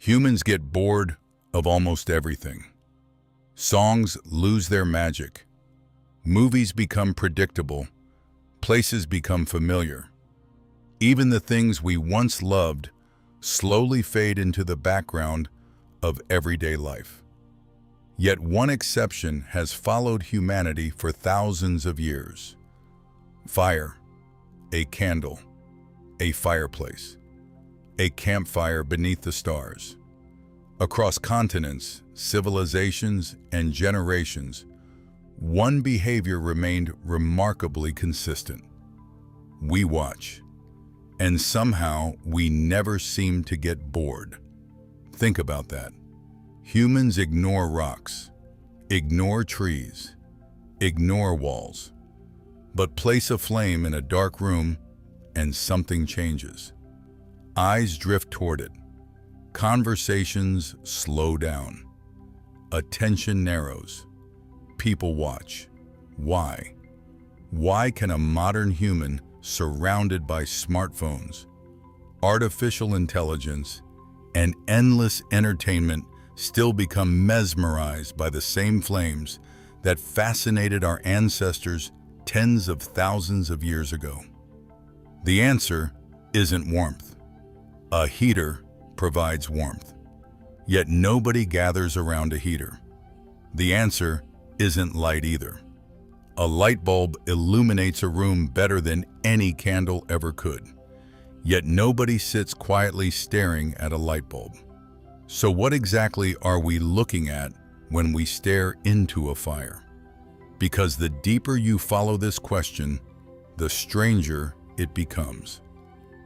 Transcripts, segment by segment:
Humans get bored of almost everything. Songs lose their magic. Movies become predictable. Places become familiar. Even the things we once loved slowly fade into the background of everyday life. Yet one exception has followed humanity for thousands of years. Fire, a candle, a fireplace, a campfire beneath the stars. Across continents, civilizations, and generations, one behavior remained remarkably consistent. We watch, and somehow we never seem to get bored. Think about that. Humans ignore rocks, ignore trees, ignore walls, but place a flame in a dark room and something changes. Eyes drift toward it. Conversations slow down. Attention narrows. People watch. Why? Why can a modern human surrounded by smartphones, artificial intelligence, and endless entertainment still become mesmerized by the same flames that fascinated our ancestors tens of thousands of years ago? The answer isn't warmth. A heater provides warmth, yet nobody gathers around a heater. The answer isn't light either. A light bulb illuminates a room better than any candle ever could, yet nobody sits quietly staring at a light bulb. So what exactly are we looking at when we stare into a fire? Because the deeper you follow this question, the stranger it becomes.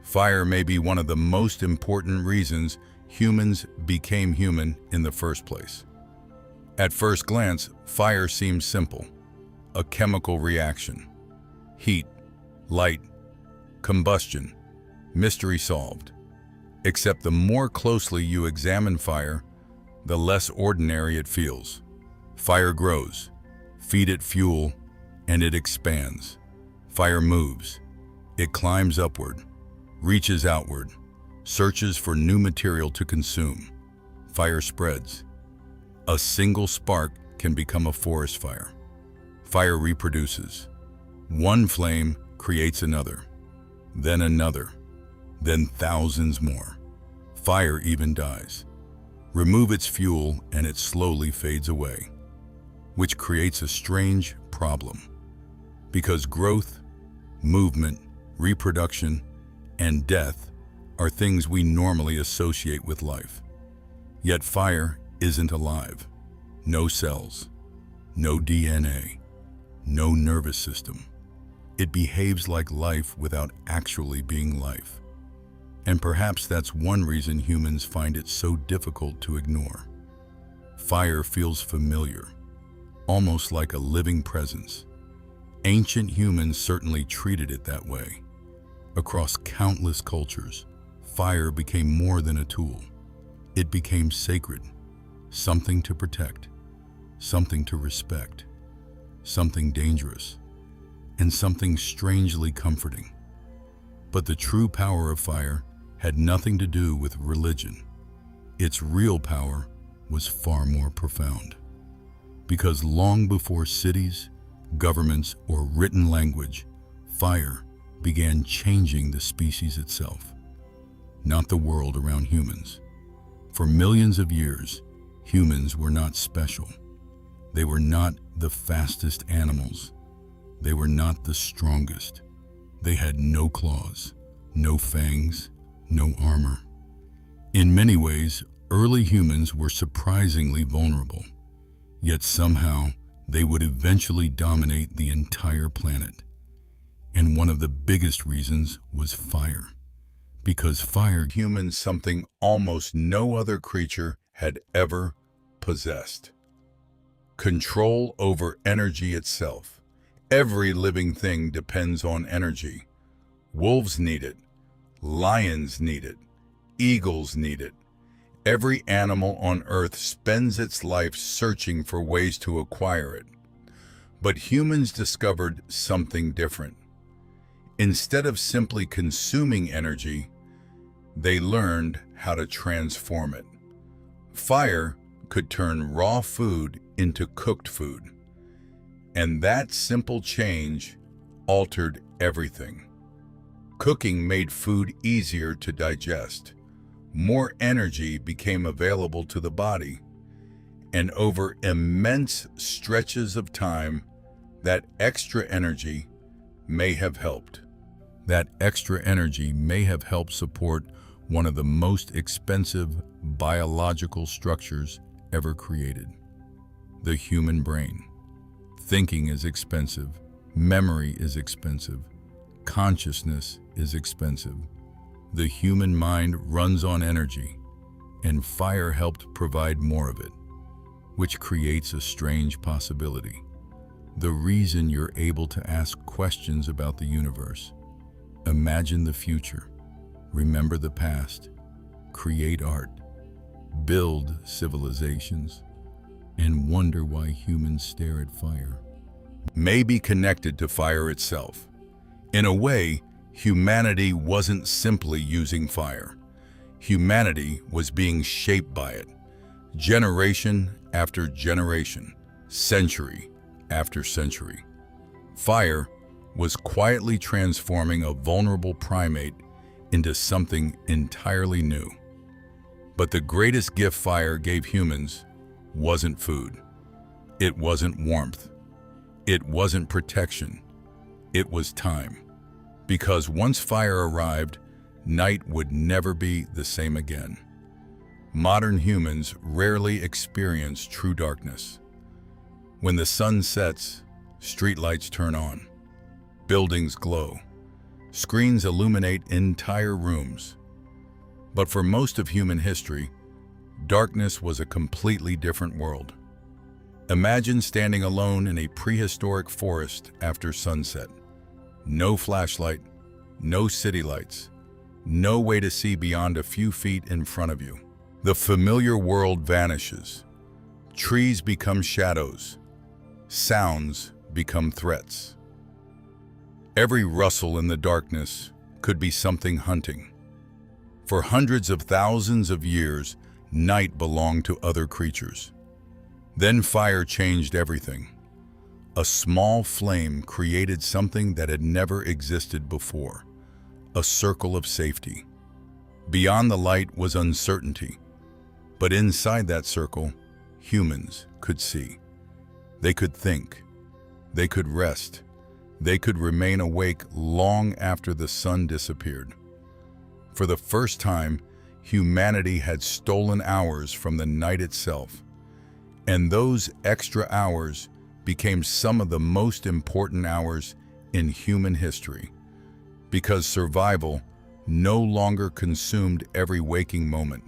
Fire may be one of the most important reasons humans became human in the first place. At first glance, fire seems simple. A chemical reaction. Heat, light, combustion, mystery solved. Except the more closely you examine fire, the less ordinary it feels. Fire grows. Feed it fuel, and it expands. Fire moves. It climbs upward, reaches outward, searches for new material to consume. Fire spreads. A single spark can become a forest fire. Fire reproduces. One flame creates another, then thousands more. Fire even dies. Remove its fuel and it slowly fades away, which creates a strange problem. Because growth, movement, reproduction, and death are things we normally associate with life. Yet fire isn't alive. No cells, no DNA, no nervous system. It behaves like life without actually being life. And perhaps that's one reason humans find it so difficult to ignore. Fire feels familiar, almost like a living presence. Ancient humans certainly treated it that way. Across countless cultures, fire became more than a tool. It became sacred, something to protect, something to respect, something dangerous, and something strangely comforting. But the true power of fire had nothing to do with religion. Its real power was far more profound. Because long before cities, governments, or written language, fire began changing the species itself, not the world around humans. For millions of years, humans were not special. They were not the fastest animals. They were not the strongest. They had no claws, no fangs, no armor. In many ways, early humans were surprisingly vulnerable, yet somehow they would eventually dominate the entire planet. And one of the biggest reasons was fire. Because fire gave humans something almost no other creature had ever possessed. Control over energy itself. Every living thing depends on energy. Wolves need it. Lions need it. Eagles need it. Every animal on Earth spends its life searching for ways to acquire it. But humans discovered something different. Instead of simply consuming energy, they learned how to transform it. Fire could turn raw food into cooked food, and that simple change altered everything. Cooking made food easier to digest. More energy became available to the body, and over immense stretches of time, that extra energy may have helped. That extra energy may have helped support one of the most expensive biological structures ever created: the human brain. Thinking is expensive, memory is expensive, consciousness is expensive. The human mind runs on energy, and fire helped provide more of it, which creates a strange possibility. The reason you're able to ask questions about the universe, imagine the future, remember the past, create art, build civilizations, and wonder why humans stare at fire, may be connected to fire itself. In a way, humanity wasn't simply using fire. Humanity was being shaped by it, generation after generation, century after century. Fire was quietly transforming a vulnerable primate into something entirely new. But the greatest gift fire gave humans wasn't food. It wasn't warmth. It wasn't protection. It was time. Because once fire arrived, night would never be the same again. Modern humans rarely experience true darkness. When the sun sets, streetlights turn on, buildings glow, screens illuminate entire rooms. But for most of human history, darkness was a completely different world. Imagine standing alone in a prehistoric forest after sunset. No flashlight, no city lights, no way to see beyond a few feet in front of you. The familiar world vanishes. Trees become shadows. Sounds become threats. Every rustle in the darkness could be something hunting. For hundreds of thousands of years, night belonged to other creatures. Then fire changed everything. A small flame created something that had never existed before, a circle of safety. Beyond the light was uncertainty, but inside that circle, humans could see. They could think. They could rest. They could remain awake long after the sun disappeared. For the first time, humanity had stolen hours from the night itself, and those extra hours became some of the most important hours in human history, because survival no longer consumed every waking moment.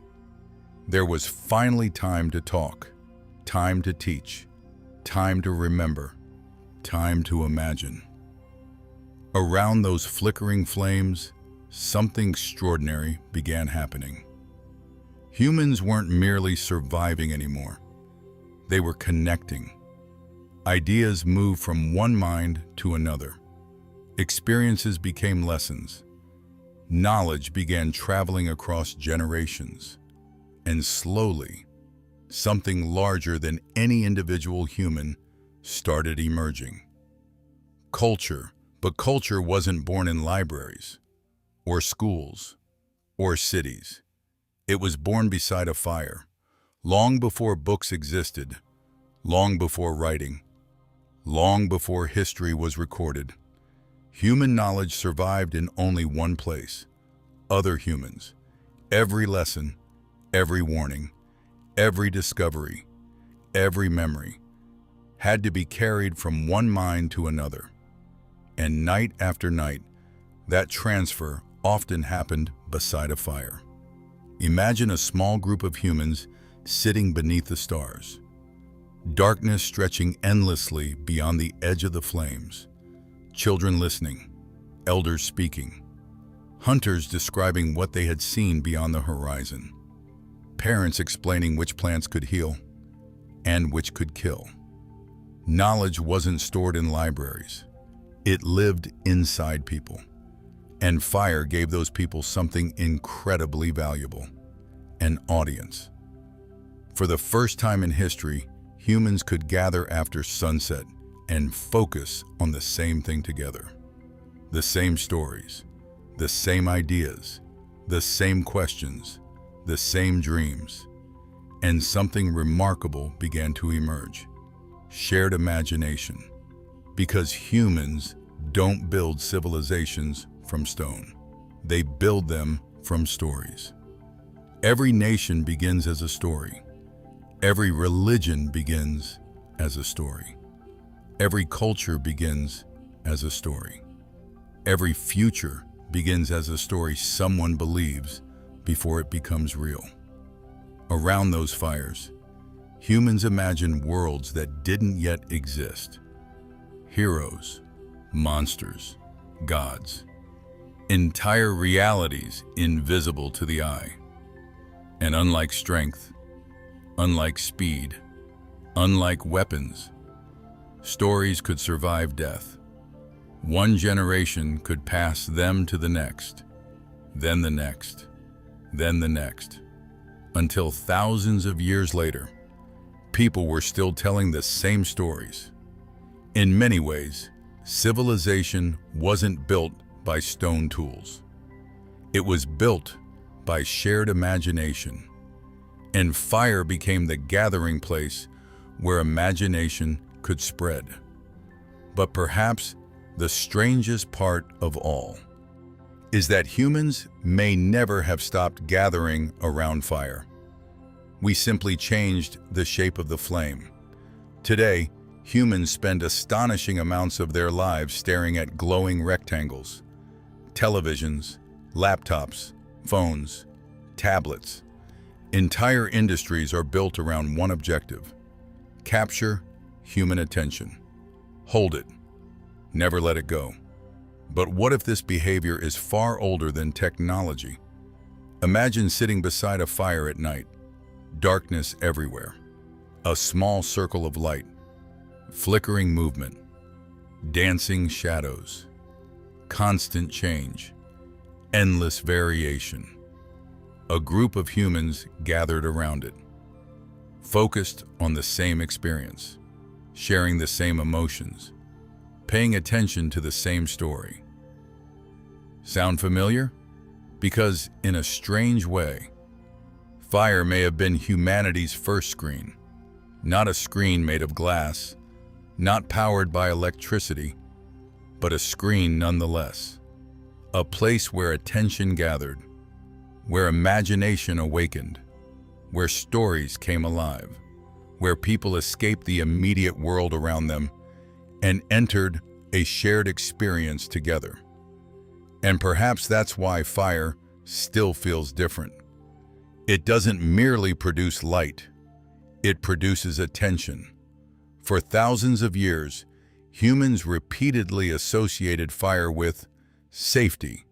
There was finally time to talk, time to teach, time to remember, time to imagine. Around those flickering flames, something extraordinary began happening. Humans weren't merely surviving anymore. They were connecting. Ideas moved from one mind to another. Experiences became lessons. Knowledge began traveling across generations. And slowly, something larger than any individual human started emerging. Culture, but culture wasn't born in libraries, or schools, or cities. It was born beside a fire, long before books existed, long before writing, long before history was recorded. Human knowledge survived in only one place: other humans. Every lesson, every warning, every discovery, every memory had to be carried from one mind to another. And night after night, that transfer often happened beside a fire. Imagine a small group of humans sitting beneath the stars. Darkness stretching endlessly beyond the edge of the flames. Children listening, elders speaking, hunters describing what they had seen beyond the horizon, parents explaining which plants could heal and which could kill. Knowledge wasn't stored in libraries. It lived inside people. And fire gave those people something incredibly valuable: an audience. For the first time in history, humans could gather after sunset and focus on the same thing together. The same stories, the same ideas, the same questions, the same dreams. And something remarkable began to emerge. Shared imagination. Because humans don't build civilizations from stone. They build them from stories. Every nation begins as a story. Every religion begins as a story. Every culture begins as a story. Every future begins as a story someone believes before it becomes real. Around those fires, humans imagine worlds that didn't yet exist. Heroes, monsters, gods. Entire realities invisible to the eye. And unlike strength, unlike speed, unlike weapons, stories could survive death. One generation could pass them to the next, then the next, then the next, until thousands of years later, people were still telling the same stories. In many ways, civilization wasn't built by stone tools. It was built by shared imagination, and fire became the gathering place where imagination could spread. But perhaps the strangest part of all is that humans may never have stopped gathering around fire. We simply changed the shape of the flame. Today, humans spend astonishing amounts of their lives staring at glowing rectangles, televisions, laptops, phones, tablets. Entire industries are built around one objective: capture human attention. Hold it. Never let it go. But what if this behavior is far older than technology? Imagine sitting beside a fire at night, darkness everywhere, a small circle of light, flickering movement, dancing shadows, constant change, endless variation. A group of humans gathered around it, focused on the same experience, sharing the same emotions, paying attention to the same story. Sound familiar? Because in a strange way, fire may have been humanity's first screen. Not a screen made of glass, not powered by electricity, but a screen nonetheless. A place where attention gathered, where imagination awakened, where stories came alive, where people escaped the immediate world around them and entered a shared experience together. And perhaps that's why fire still feels different. It doesn't merely produce light, it produces attention. For thousands of years, humans repeatedly associated fire with safety,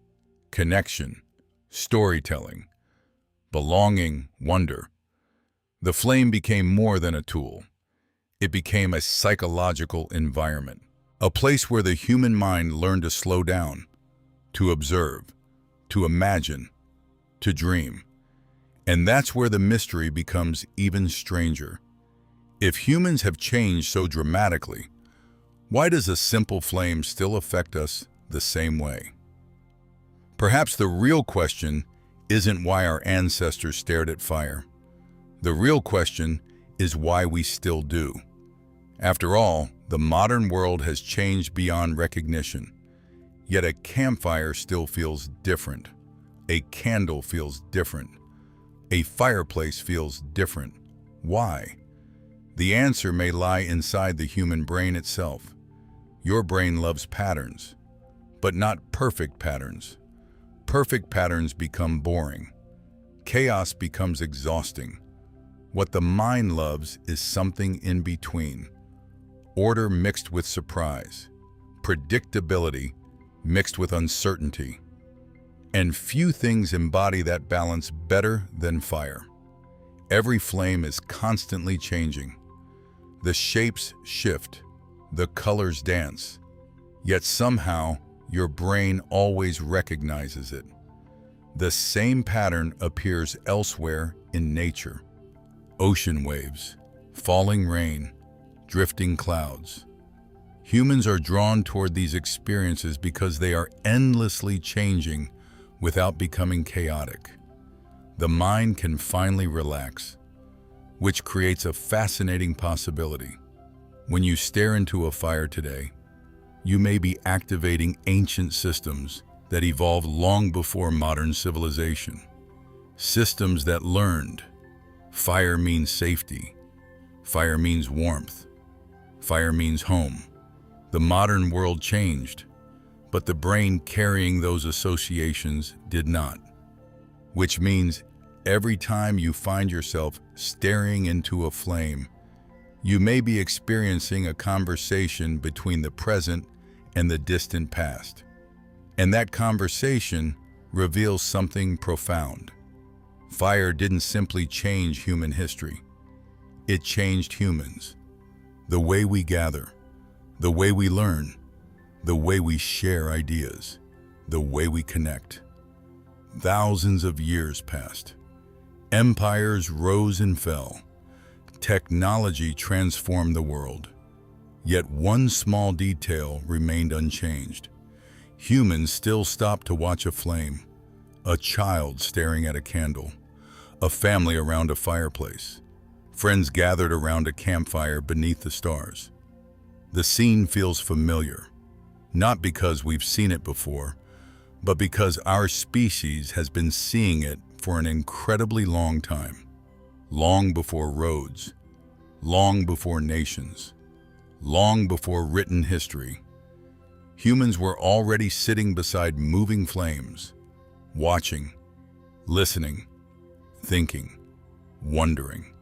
connection, storytelling, belonging, wonder. The flame became more than a tool. It became a psychological environment, a place where the human mind learned to slow down, to observe, to imagine, to dream. And that's where the mystery becomes even stranger. If humans have changed so dramatically, why does a simple flame still affect us the same way? Perhaps the real question isn't why our ancestors stared at fire. The real question is why we still do. After all, the modern world has changed beyond recognition. Yet a campfire still feels different. A candle feels different. A fireplace feels different. Why? The answer may lie inside the human brain itself. Your brain loves patterns, but not perfect patterns. Perfect patterns become boring. Chaos becomes exhausting. What the mind loves is something in between. Order mixed with surprise. Predictability mixed with uncertainty. And few things embody that balance better than fire. Every flame is constantly changing. The shapes shift, the colors dance, yet somehow your brain always recognizes it. The same pattern appears elsewhere in nature. ocean waves, falling rain, drifting clouds. Humans are drawn toward these experiences because they are endlessly changing without becoming chaotic. The mind can finally relax, which creates a fascinating possibility. When you stare into a fire today, you may be activating ancient systems that evolved long before modern civilization. Systems that learned fire means safety, fire means warmth, fire means home. The modern world changed, but the brain carrying those associations did not. Which means every time you find yourself staring into a flame, you may be experiencing a conversation between the present and the distant past. And that conversation reveals something profound. Fire didn't simply change human history. It changed humans. The way we gather, the way we learn, the way we share ideas, the way we connect. Thousands of years passed. Empires rose and fell. Technology transformed the world. Yet one small detail remained unchanged. Humans still stopped to watch a flame, a child staring at a candle, a family around a fireplace, friends gathered around a campfire beneath the stars. The scene feels familiar, not because we've seen it before, but because our species has been seeing it for an incredibly long time. Long before roads, long before nations, long before written history, humans were already sitting beside moving flames, watching, listening, thinking, wondering.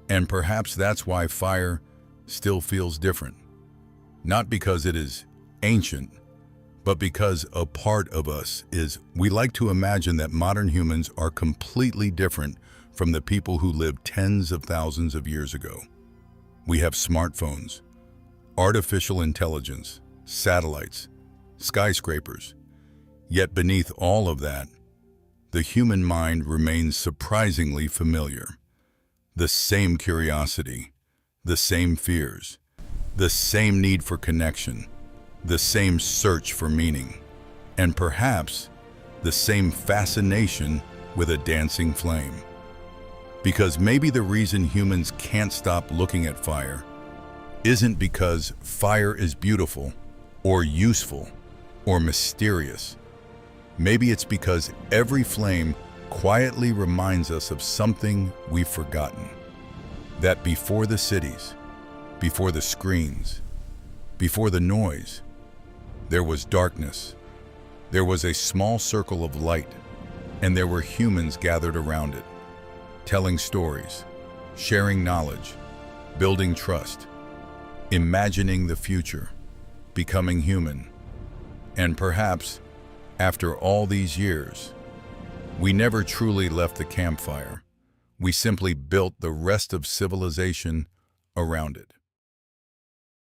And perhaps that's why fire still feels different. Not because it is ancient, but because a part of us is. We like to imagine that modern humans are completely different from the people who lived tens of thousands of years ago. We have smartphones, artificial intelligence, satellites, skyscrapers. Yet beneath all of that, the human mind remains surprisingly familiar. The same curiosity, the same fears, the same need for connection, the same search for meaning, and perhaps the same fascination with a dancing flame. Because maybe the reason humans can't stop looking at fire isn't because fire is beautiful or useful or mysterious. Maybe it's because every flame quietly reminds us of something we've forgotten. That before the cities, before the screens, before the noise, there was darkness. There was a small circle of light, and there were humans gathered around it, telling stories, sharing knowledge, building trust, imagining the future, becoming human. And perhaps, after all these years, we never truly left the campfire. We simply built the rest of civilization around it.